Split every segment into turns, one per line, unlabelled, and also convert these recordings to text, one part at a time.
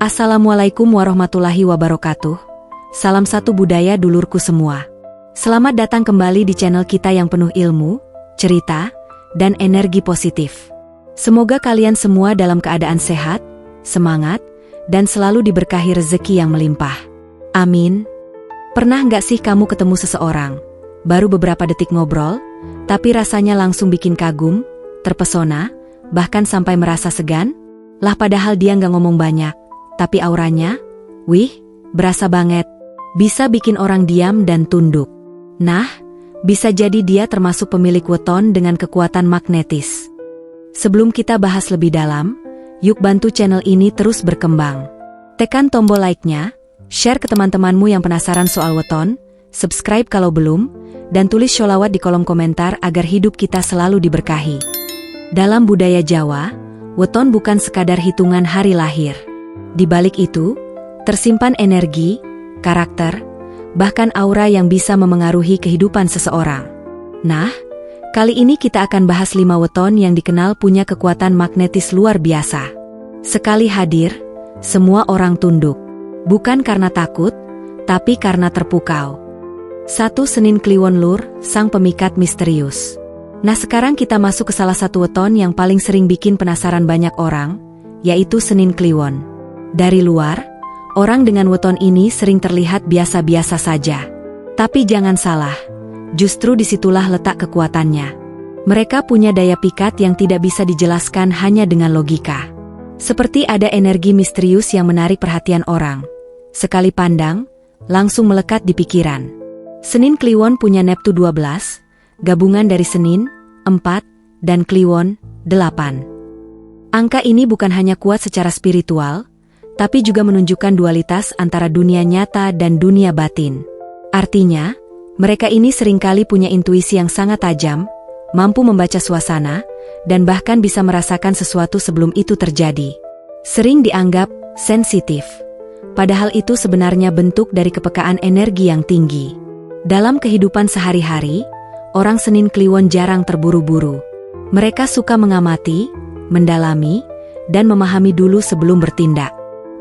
Assalamualaikum warahmatullahi wabarakatuh. Salam satu budaya dulurku semua. Selamat datang kembali di channel kita yang penuh ilmu, cerita, dan energi positif. Semoga kalian semua dalam keadaan sehat, semangat, dan selalu diberkahi rezeki yang melimpah. Amin. Pernah nggak sih kamu ketemu seseorang, baru beberapa detik ngobrol, tapi rasanya langsung bikin kagum, terpesona, bahkan sampai merasa segan? Lah padahal dia nggak ngomong banyak, tapi auranya, wih, berasa banget. Bisa bikin orang diam dan tunduk. Nah, bisa jadi dia termasuk pemilik weton dengan kekuatan magnetis. Sebelum kita bahas lebih dalam, yuk bantu channel ini terus berkembang. Tekan tombol like-nya, share ke teman-temanmu yang penasaran soal weton, subscribe kalau belum, dan tulis sholawat di kolom komentar agar hidup kita selalu diberkahi. Dalam budaya Jawa, weton bukan sekadar hitungan hari lahir. Di balik itu, tersimpan energi, karakter, bahkan aura yang bisa memengaruhi kehidupan seseorang. Nah, kali ini kita akan bahas 5 weton yang dikenal punya kekuatan magnetis luar biasa. Sekali hadir, semua orang tunduk. Bukan karena takut, tapi karena terpukau. 1. Senin Kliwon Lur, sang pemikat misterius. Nah sekarang kita masuk ke salah satu weton yang paling sering bikin penasaran banyak orang, yaitu Senin Kliwon. Dari luar, orang dengan weton ini sering terlihat biasa-biasa saja. Tapi jangan salah, justru disitulah letak kekuatannya. Mereka punya daya pikat yang tidak bisa dijelaskan hanya dengan logika. Seperti ada energi misterius yang menarik perhatian orang. Sekali pandang, langsung melekat di pikiran. Senin Kliwon punya Neptu 12, gabungan dari Senin, 4, dan Kliwon, 8. Angka ini bukan hanya kuat secara spiritual, tapi juga menunjukkan dualitas antara dunia nyata dan dunia batin. Artinya, mereka ini seringkali punya intuisi yang sangat tajam, mampu membaca suasana, dan bahkan bisa merasakan sesuatu sebelum itu terjadi. Sering dianggap sensitif, padahal itu sebenarnya bentuk dari kepekaan energi yang tinggi. Dalam kehidupan sehari-hari, orang Senin Kliwon jarang terburu-buru. Mereka suka mengamati, mendalami, dan memahami dulu sebelum bertindak.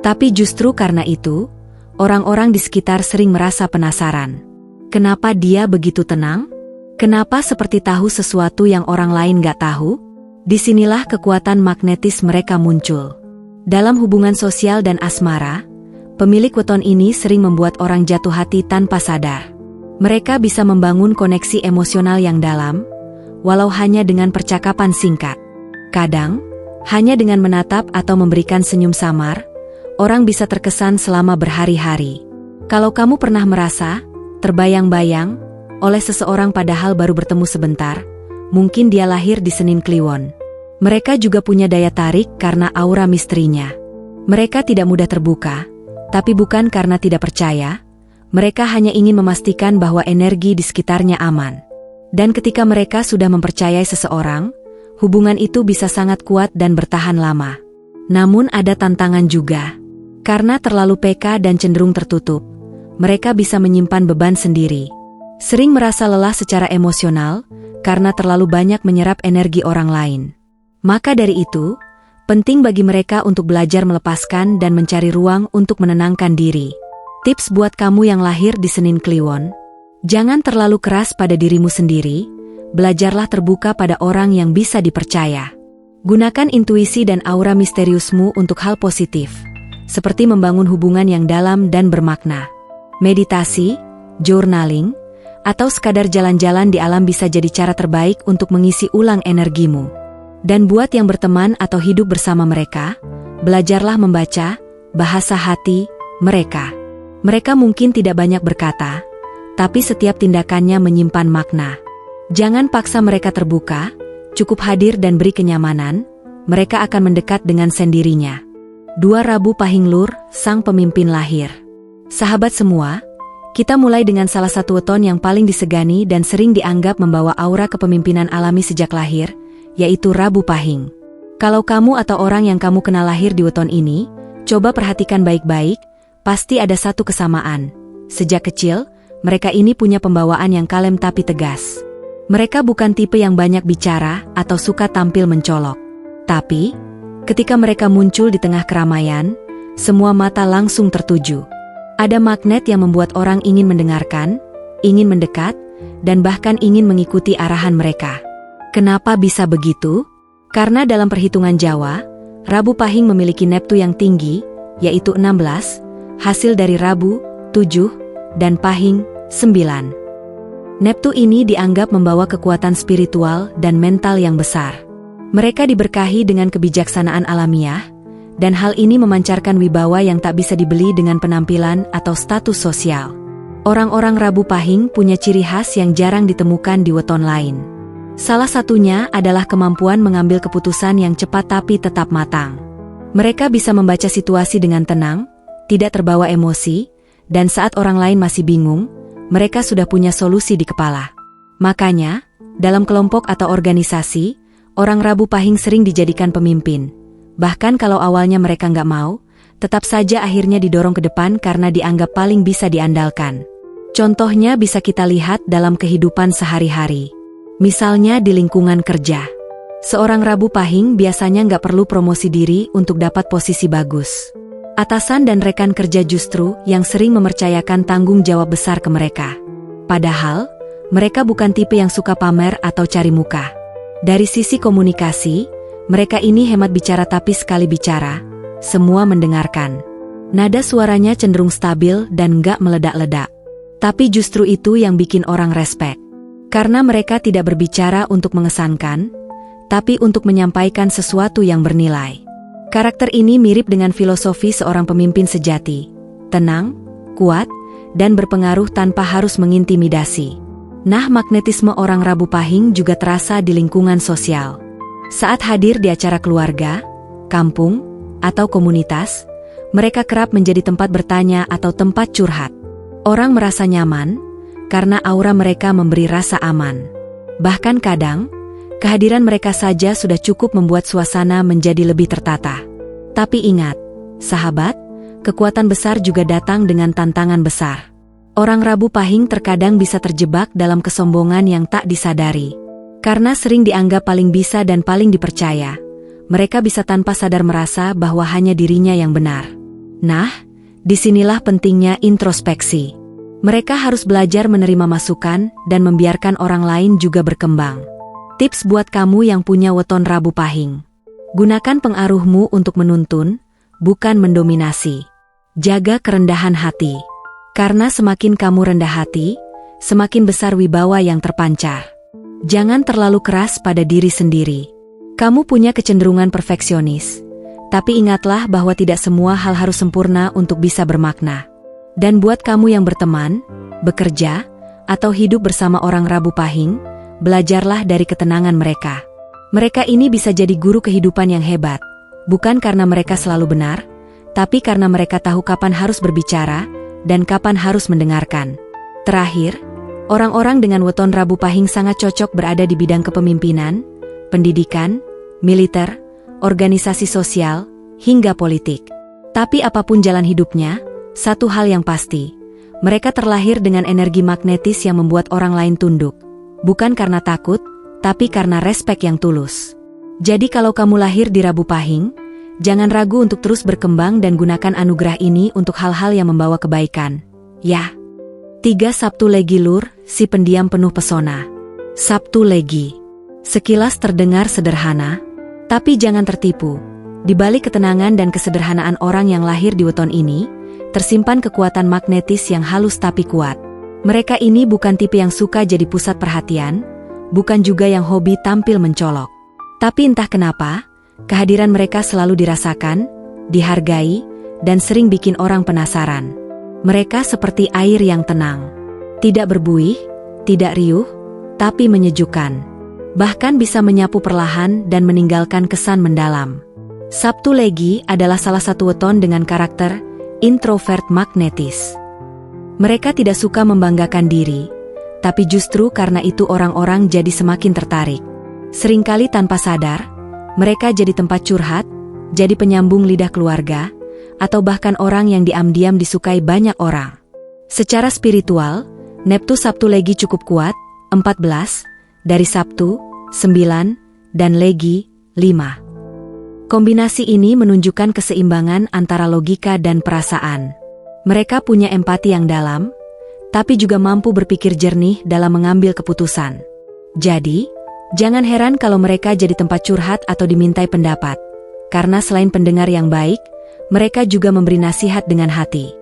Tapi justru karena itu, orang-orang di sekitar sering merasa penasaran. Kenapa dia begitu tenang? Kenapa seperti tahu sesuatu yang orang lain gak tahu? Disinilah kekuatan magnetis mereka muncul. Dalam hubungan sosial dan asmara, pemilik weton ini sering membuat orang jatuh hati tanpa sadar. Mereka bisa membangun koneksi emosional yang dalam, walau hanya dengan percakapan singkat. Kadang, hanya dengan menatap atau memberikan senyum samar, orang bisa terkesan selama berhari-hari. Kalau kamu pernah merasa terbayang-bayang oleh seseorang padahal baru bertemu sebentar, mungkin dia lahir di Senin Kliwon. Mereka juga punya daya tarik karena aura misterinya. Mereka tidak mudah terbuka, tapi bukan karena tidak percaya, mereka hanya ingin memastikan bahwa energi di sekitarnya aman. Dan ketika mereka sudah mempercayai seseorang, hubungan itu bisa sangat kuat dan bertahan lama. Namun ada tantangan juga. Karena terlalu peka dan cenderung tertutup, mereka bisa menyimpan beban sendiri. Sering merasa lelah secara emosional, karena terlalu banyak menyerap energi orang lain. Maka dari itu, penting bagi mereka untuk belajar melepaskan dan mencari ruang untuk menenangkan diri. Tips buat kamu yang lahir di Senin Kliwon: jangan terlalu keras pada dirimu sendiri, belajarlah terbuka pada orang yang bisa dipercaya. Gunakan intuisi dan aura misteriusmu untuk hal positif, seperti membangun hubungan yang dalam dan bermakna. Meditasi, journaling, atau sekadar jalan-jalan di alam bisa jadi cara terbaik untuk mengisi ulang energimu. Dan buat yang berteman atau hidup bersama mereka, belajarlah membaca bahasa hati mereka. Mereka mungkin tidak banyak berkata, tapi setiap tindakannya menyimpan makna. Jangan paksa mereka terbuka, cukup hadir dan beri kenyamanan, mereka akan mendekat dengan sendirinya. 2. Rabu Pahing Lur, sang pemimpin lahir. Sahabat semua, kita mulai dengan salah satu weton yang paling disegani dan sering dianggap membawa aura kepemimpinan alami sejak lahir, yaitu Rabu Pahing. Kalau kamu atau orang yang kamu kenal lahir di weton ini, coba perhatikan baik-baik, pasti ada satu kesamaan. Sejak kecil, mereka ini punya pembawaan yang kalem tapi tegas. Mereka bukan tipe yang banyak bicara atau suka tampil mencolok. Tapi, ketika mereka muncul di tengah keramaian, semua mata langsung tertuju. Ada magnet yang membuat orang ingin mendengarkan, ingin mendekat, dan bahkan ingin mengikuti arahan mereka. Kenapa bisa begitu? Karena dalam perhitungan Jawa, Rabu Pahing memiliki neptu yang tinggi, yaitu 16, hasil dari Rabu, 7, dan Pahing, 9. Neptu ini dianggap membawa kekuatan spiritual dan mental yang besar. Mereka diberkahi dengan kebijaksanaan alamiah, dan hal ini memancarkan wibawa yang tak bisa dibeli dengan penampilan atau status sosial. Orang-orang Rabu Pahing punya ciri khas yang jarang ditemukan di weton lain. Salah satunya adalah kemampuan mengambil keputusan yang cepat tapi tetap matang. Mereka bisa membaca situasi dengan tenang, tidak terbawa emosi, dan saat orang lain masih bingung, mereka sudah punya solusi di kepala. Makanya, dalam kelompok atau organisasi, orang Rabu Pahing sering dijadikan pemimpin. Bahkan kalau awalnya mereka nggak mau, tetap saja akhirnya didorong ke depan karena dianggap paling bisa diandalkan. Contohnya bisa kita lihat dalam kehidupan sehari-hari. Misalnya di lingkungan kerja. Seorang Rabu Pahing biasanya nggak perlu promosi diri untuk dapat posisi bagus. Atasan dan rekan kerja justru yang sering mempercayakan tanggung jawab besar ke mereka. Padahal, mereka bukan tipe yang suka pamer atau cari muka. Dari sisi komunikasi, mereka ini hemat bicara tapi sekali bicara, semua mendengarkan. Nada suaranya cenderung stabil dan nggak meledak-ledak. Tapi justru itu yang bikin orang respek. Karena mereka tidak berbicara untuk mengesankan, tapi untuk menyampaikan sesuatu yang bernilai. Karakter ini mirip dengan filosofi seorang pemimpin sejati. Tenang, kuat, dan berpengaruh tanpa harus mengintimidasi. Nah, magnetisme orang Rabu Pahing juga terasa di lingkungan sosial. Saat hadir di acara keluarga, kampung, atau komunitas, mereka kerap menjadi tempat bertanya atau tempat curhat. Orang merasa nyaman, karena aura mereka memberi rasa aman. Bahkan kadang, kehadiran mereka saja sudah cukup membuat suasana menjadi lebih tertata. Tapi ingat, sahabat, kekuatan besar juga datang dengan tantangan besar. Orang Rabu Pahing terkadang bisa terjebak dalam kesombongan yang tak disadari. Karena sering dianggap paling bisa dan paling dipercaya, mereka bisa tanpa sadar merasa bahwa hanya dirinya yang benar. Nah, disinilah pentingnya introspeksi. Mereka harus belajar menerima masukan dan membiarkan orang lain juga berkembang. Tips buat kamu yang punya weton Rabu Pahing. Gunakan pengaruhmu untuk menuntun, bukan mendominasi. Jaga kerendahan hati. Karena semakin kamu rendah hati, semakin besar wibawa yang terpancar. Jangan terlalu keras pada diri sendiri. Kamu punya kecenderungan perfeksionis. Tapi ingatlah bahwa tidak semua hal harus sempurna untuk bisa bermakna. Dan buat kamu yang berteman, bekerja, atau hidup bersama orang Rabu Pahing, belajarlah dari ketenangan mereka. Mereka ini bisa jadi guru kehidupan yang hebat, bukan karena mereka selalu benar, tapi karena mereka tahu kapan harus berbicara, dan kapan harus mendengarkan. Terakhir, orang-orang dengan weton Rabu Pahing sangat cocok berada di bidang kepemimpinan, pendidikan, militer, organisasi sosial, hingga politik. Tapi apapun jalan hidupnya, satu hal yang pasti, mereka terlahir dengan energi magnetis yang membuat orang lain tunduk. Bukan karena takut, tapi karena respek yang tulus. Jadi kalau kamu lahir di Rabu Pahing, jangan ragu untuk terus berkembang dan gunakan anugerah ini untuk hal-hal yang membawa kebaikan. Ya. 3 Sabtu Legi Lur, si pendiam penuh pesona. Sabtu Legi. Sekilas terdengar sederhana, tapi jangan tertipu. Di balik ketenangan dan kesederhanaan orang yang lahir di weton ini, tersimpan kekuatan magnetis yang halus tapi kuat. Mereka ini bukan tipe yang suka jadi pusat perhatian, bukan juga yang hobi tampil mencolok. Tapi entah kenapa, kehadiran mereka selalu dirasakan, dihargai, dan sering bikin orang penasaran. Mereka seperti air yang tenang. Tidak berbuih, tidak riuh, tapi menyejukkan. Bahkan bisa menyapu perlahan dan meninggalkan kesan mendalam. Sabtu Legi adalah salah satu weton dengan karakter introvert magnetis. Mereka tidak suka membanggakan diri, tapi justru karena itu orang-orang jadi semakin tertarik. Seringkali tanpa sadar, mereka jadi tempat curhat, jadi penyambung lidah keluarga, atau bahkan orang yang diam-diam disukai banyak orang. Secara spiritual, neptu Sabtu Legi cukup kuat, 14, dari Sabtu, 9, dan Legi, 5. Kombinasi ini menunjukkan keseimbangan antara logika dan perasaan. Mereka punya empati yang dalam, tapi juga mampu berpikir jernih dalam mengambil keputusan. Jadi, jangan heran kalau mereka jadi tempat curhat atau dimintai pendapat. Karena selain pendengar yang baik, mereka juga memberi nasihat dengan hati.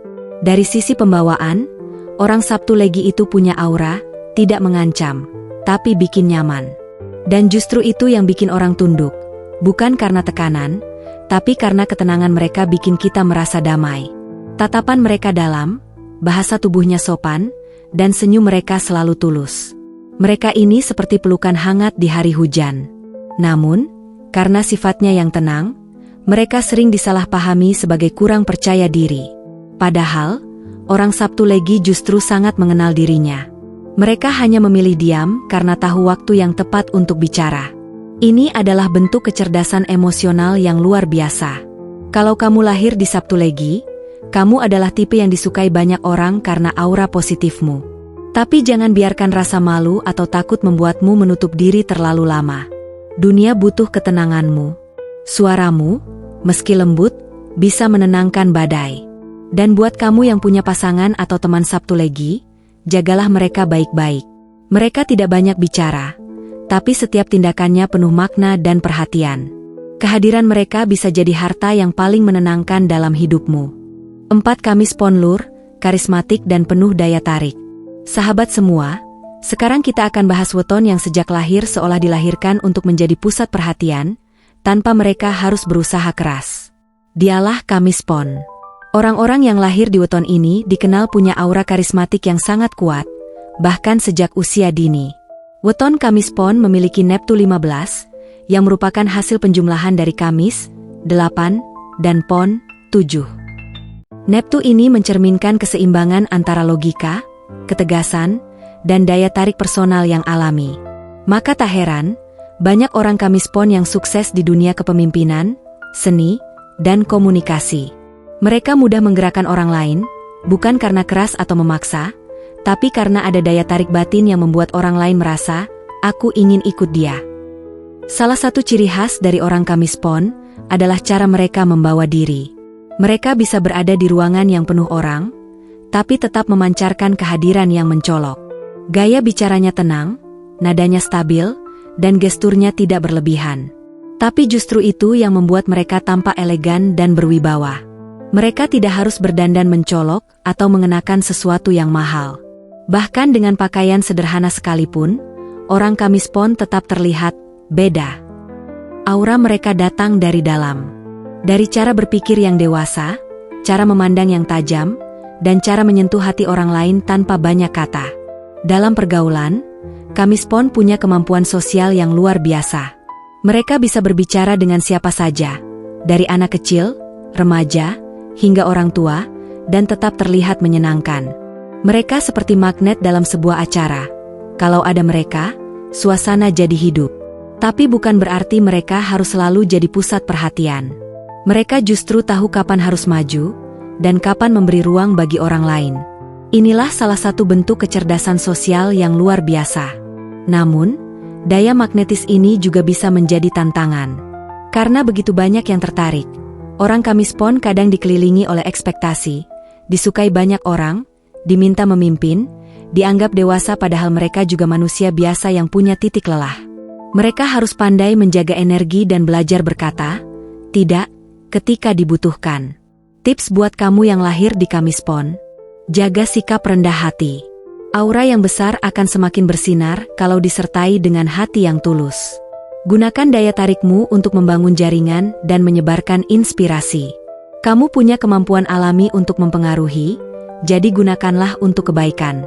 Dari sisi pembawaan, orang Sabtu Legi itu punya aura, tidak mengancam, tapi bikin nyaman. Dan justru itu yang bikin orang tunduk. Bukan karena tekanan, tapi karena ketenangan mereka bikin kita merasa damai. Tatapan mereka dalam, bahasa tubuhnya sopan, dan senyum mereka selalu tulus. Mereka ini seperti pelukan hangat di hari hujan. Namun, karena sifatnya yang tenang, mereka sering disalahpahami sebagai kurang percaya diri. Padahal, orang Sabtu Legi justru sangat mengenal dirinya. Mereka hanya memilih diam karena tahu waktu yang tepat untuk bicara. Ini adalah bentuk kecerdasan emosional yang luar biasa. Kalau kamu lahir di Sabtu Legi, kamu adalah tipe yang disukai banyak orang karena aura positifmu. Tapi jangan biarkan rasa malu atau takut membuatmu menutup diri terlalu lama. Dunia butuh ketenanganmu. Suaramu, meski lembut, bisa menenangkan badai. Dan buat kamu yang punya pasangan atau teman Sabtu Legi, jagalah mereka baik-baik. Mereka tidak banyak bicara, tapi setiap tindakannya penuh makna dan perhatian. Kehadiran mereka bisa jadi harta yang paling menenangkan dalam hidupmu. 4 Kamis Ponlur, karismatik dan penuh daya tarik. Sahabat semua, sekarang kita akan bahas weton yang sejak lahir seolah dilahirkan untuk menjadi pusat perhatian, tanpa mereka harus berusaha keras. Dialah Kamis Pon. Orang-orang yang lahir di weton ini dikenal punya aura karismatik yang sangat kuat, bahkan sejak usia dini. Weton Kamis Pon memiliki Neptu 15, yang merupakan hasil penjumlahan dari Kamis, 8, dan Pon, 7. Neptu ini mencerminkan keseimbangan antara logika, ketegasan, dan daya tarik personal yang alami. Maka tak heran, banyak orang Kamis Pon yang sukses di dunia kepemimpinan, seni, dan komunikasi. Mereka mudah menggerakkan orang lain, bukan karena keras atau memaksa, tapi karena ada daya tarik batin yang membuat orang lain merasa, aku ingin ikut dia. Salah satu ciri khas dari orang Kamis Pon adalah cara mereka membawa diri. Mereka bisa berada di ruangan yang penuh orang, tapi tetap memancarkan kehadiran yang mencolok. Gaya bicaranya tenang, nadanya stabil, dan gesturnya tidak berlebihan. Tapi justru itu yang membuat mereka tampak elegan dan berwibawa. Mereka tidak harus berdandan mencolok atau mengenakan sesuatu yang mahal. Bahkan dengan pakaian sederhana sekalipun, orang Kamis Pon tetap terlihat beda. Aura mereka datang dari dalam. Dari cara berpikir yang dewasa, cara memandang yang tajam, dan cara menyentuh hati orang lain tanpa banyak kata. Dalam pergaulan, Kamis Pon punya kemampuan sosial yang luar biasa. Mereka bisa berbicara dengan siapa saja, dari anak kecil, remaja, hingga orang tua, dan tetap terlihat menyenangkan. Mereka seperti magnet dalam sebuah acara. Kalau ada mereka, suasana jadi hidup. Tapi bukan berarti mereka harus selalu jadi pusat perhatian. Mereka justru tahu kapan harus maju, dan kapan memberi ruang bagi orang lain. Inilah salah satu bentuk kecerdasan sosial yang luar biasa. Namun, daya magnetis ini juga bisa menjadi tantangan. Karena begitu banyak yang tertarik, orang Kamis Pon kadang dikelilingi oleh ekspektasi, disukai banyak orang, diminta memimpin, dianggap dewasa padahal mereka juga manusia biasa yang punya titik lelah. Mereka harus pandai menjaga energi dan belajar berkata, tidak, ketika dibutuhkan. Tips buat kamu yang lahir di Kamis Pon: jaga sikap rendah hati. Aura yang besar akan semakin bersinar kalau disertai dengan hati yang tulus. Gunakan daya tarikmu untuk membangun jaringan dan menyebarkan inspirasi. Kamu punya kemampuan alami untuk mempengaruhi, jadi gunakanlah untuk kebaikan.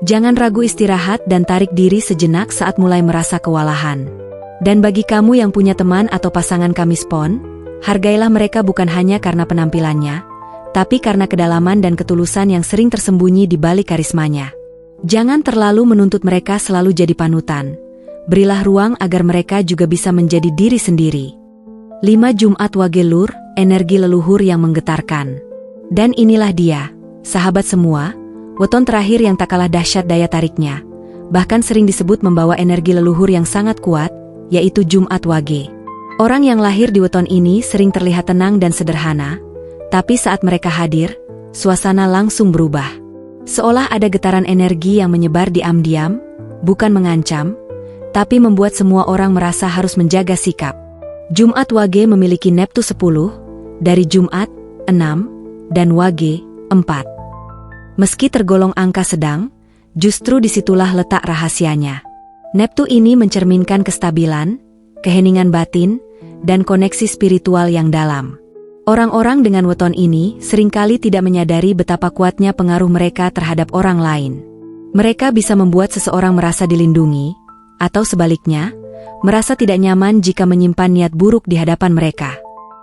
Jangan ragu istirahat dan tarik diri sejenak saat mulai merasa kewalahan. Dan bagi kamu yang punya teman atau pasangan Kamis Pon, hargailah mereka bukan hanya karena penampilannya, tapi karena kedalaman dan ketulusan yang sering tersembunyi di balik karismanya. Jangan terlalu menuntut mereka selalu jadi panutan. Berilah ruang agar mereka juga bisa menjadi diri sendiri. 5 Jumat Wage Lur, energi leluhur yang menggetarkan. Dan inilah dia, sahabat semua, weton terakhir yang tak kalah dahsyat daya tariknya, bahkan sering disebut membawa energi leluhur yang sangat kuat, yaitu Jumat Wage. Orang yang lahir di weton ini sering terlihat tenang dan sederhana, tapi saat mereka hadir, suasana langsung berubah. Seolah ada getaran energi yang menyebar diam-diam, bukan mengancam, tapi membuat semua orang merasa harus menjaga sikap. Jumat Wage memiliki Neptu 10, dari Jumat 6, dan Wage 4. Meski tergolong angka sedang, justru disitulah letak rahasianya. Neptu ini mencerminkan kestabilan, keheningan batin, dan koneksi spiritual yang dalam. Orang-orang dengan weton ini seringkali tidak menyadari betapa kuatnya pengaruh mereka terhadap orang lain. Mereka bisa membuat seseorang merasa dilindungi, atau sebaliknya, merasa tidak nyaman jika menyimpan niat buruk di hadapan mereka.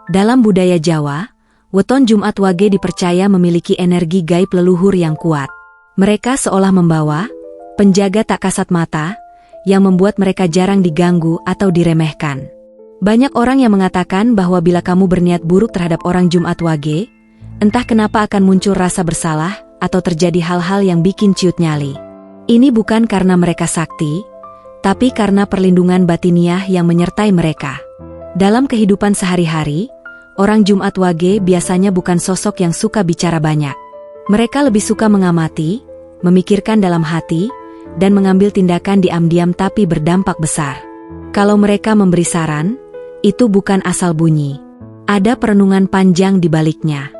Dalam budaya Jawa, weton Jumat Wage dipercaya memiliki energi gaib leluhur yang kuat. Mereka seolah membawa penjaga tak kasat mata, yang membuat mereka jarang diganggu atau diremehkan. Banyak orang yang mengatakan bahwa bila kamu berniat buruk terhadap orang Jumat Wage, entah kenapa akan muncul rasa bersalah atau terjadi hal-hal yang bikin ciut nyali. Ini bukan karena mereka sakti, tapi karena perlindungan batiniah yang menyertai mereka. Dalam kehidupan sehari-hari, orang Jumat Wage biasanya bukan sosok yang suka bicara banyak. Mereka lebih suka mengamati, memikirkan dalam hati, dan mengambil tindakan diam-diam tapi berdampak besar. Kalau mereka memberi saran, itu bukan asal bunyi. Ada perenungan panjang di baliknya.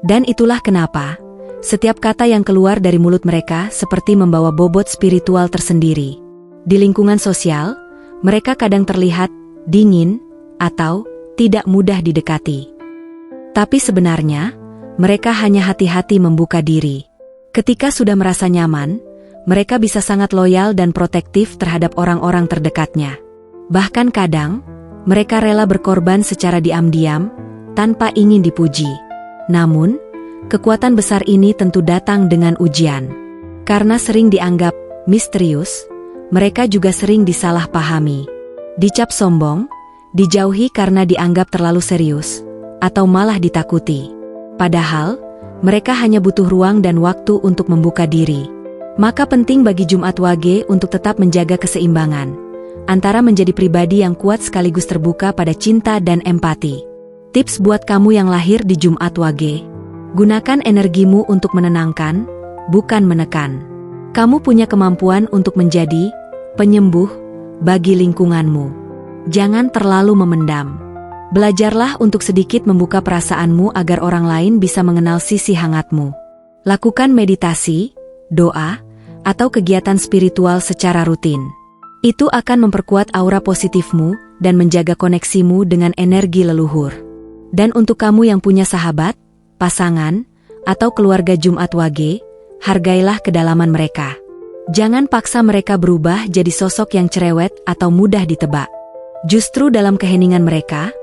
Dan itulah kenapa setiap kata yang keluar dari mulut mereka seperti membawa bobot spiritual tersendiri. Di lingkungan sosial, mereka kadang terlihat dingin atau tidak mudah didekati. Tapi sebenarnya, mereka hanya hati-hati membuka diri. Ketika sudah merasa nyaman, mereka bisa sangat loyal dan protektif terhadap orang-orang terdekatnya. Bahkan kadang, mereka rela berkorban secara diam-diam, tanpa ingin dipuji. Namun, kekuatan besar ini tentu datang dengan ujian. Karena sering dianggap misterius, mereka juga sering disalahpahami. Dicap sombong, dijauhi karena dianggap terlalu serius, atau malah ditakuti. Padahal, mereka hanya butuh ruang dan waktu untuk membuka diri. Maka penting bagi Jumat Wage untuk tetap menjaga keseimbangan antara menjadi pribadi yang kuat sekaligus terbuka pada cinta dan empati. Tips buat kamu yang lahir di Jumat Wage: gunakan energimu untuk menenangkan, bukan menekan. Kamu punya kemampuan untuk menjadi penyembuh bagi lingkunganmu. Jangan terlalu memendam. Belajarlah untuk sedikit membuka perasaanmu agar orang lain bisa mengenal sisi hangatmu. Lakukan meditasi, doa, atau kegiatan spiritual secara rutin. Itu akan memperkuat aura positifmu dan menjaga koneksimu dengan energi leluhur. Dan untuk kamu yang punya sahabat, pasangan, atau keluarga Jumat Wage, hargailah kedalaman mereka. Jangan paksa mereka berubah jadi sosok yang cerewet atau mudah ditebak. Justru dalam keheningan mereka,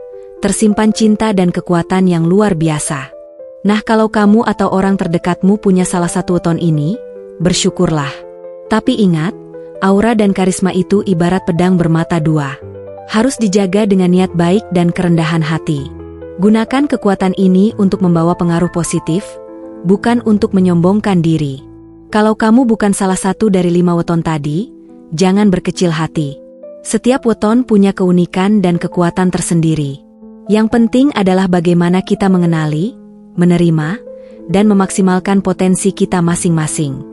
tersimpan cinta dan kekuatan yang luar biasa. Nah, kalau kamu atau orang terdekatmu punya salah satu weton ini, bersyukurlah. Tapi ingat, aura dan karisma itu ibarat pedang bermata dua. Harus dijaga dengan niat baik dan kerendahan hati. Gunakan kekuatan ini untuk membawa pengaruh positif, bukan untuk menyombongkan diri. Kalau kamu bukan salah satu dari 5 weton tadi, jangan berkecil hati. Setiap weton punya keunikan dan kekuatan tersendiri. Yang penting adalah bagaimana kita mengenali, menerima, dan memaksimalkan potensi kita masing-masing.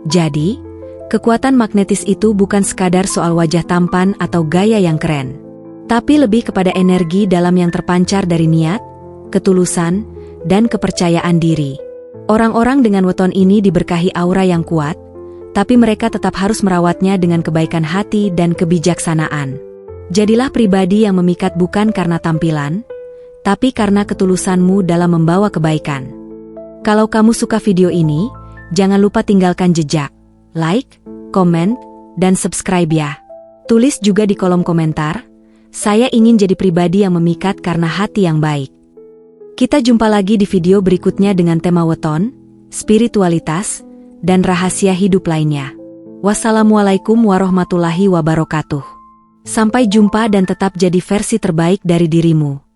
Jadi, kekuatan magnetis itu bukan sekadar soal wajah tampan atau gaya yang keren, tapi lebih kepada energi dalam yang terpancar dari niat, ketulusan, dan kepercayaan diri. Orang-orang dengan weton ini diberkahi aura yang kuat, tapi mereka tetap harus merawatnya dengan kebaikan hati dan kebijaksanaan. Jadilah pribadi yang memikat bukan karena tampilan, tapi karena ketulusanmu dalam membawa kebaikan. Kalau kamu suka video ini, jangan lupa tinggalkan jejak, like, komen, dan subscribe ya. Tulis juga di kolom komentar, saya ingin jadi pribadi yang memikat karena hati yang baik. Kita jumpa lagi di video berikutnya dengan tema weton, spiritualitas, dan rahasia hidup lainnya. Wassalamualaikum warahmatullahi wabarakatuh. Sampai jumpa dan tetap jadi versi terbaik dari dirimu.